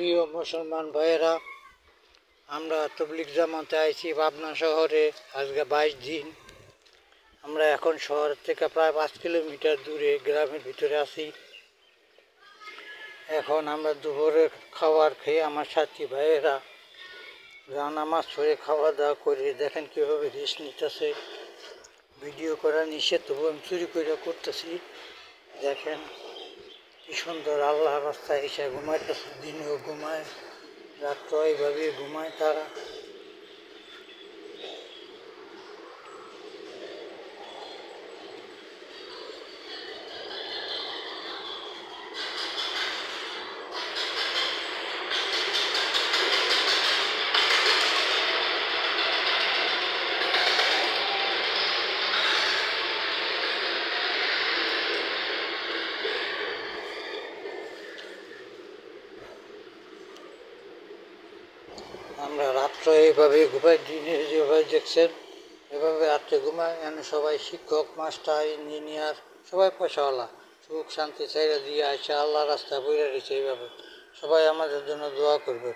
প্রিয় মুসলমান ভাইয়েরা, আমরা তবলিগ জামাতে আইছি পাবনা শহরে। আজকে 22 দিন। আমরা এখন শহর থেকে প্রায় 5 কিলোমিটার দূরে গ্রামের ভিতরে আছি। এখন আমরা দুপুরে খাবার খেয়ে আমার সাথী ভাইয়েরা নামাজ পড়ে খাওয়া দাওয়া করে দেখেন কীভাবে রেস্ট নিতেছে। ভিডিও করা নিষেধ, তবু আমি চুরি করে করতেছি। দেখেন কি সুন্দর আল্লাহ রাস্তায় এসে ঘুমাইতেছে, দিনেও ঘুমায়, রাত্র এইভাবে ঘুমায় তারা। আমরা রাত্রে এইভাবে ঘুমাই, দিনে যেভাবে দেখছেন এভাবে রাত্রে ঘুমায়। এখানে সবাই শিক্ষক, মাস্টার, ইঞ্জিনিয়ার, সবাই পয়সাওয়ালা। সুখ শান্তি চাইলে দিয়ে আসে, আল্লাহ রাস্তায় বইরে রয়েছে। এইভাবে সবাই আমাদের জন্য দোয়া করবে।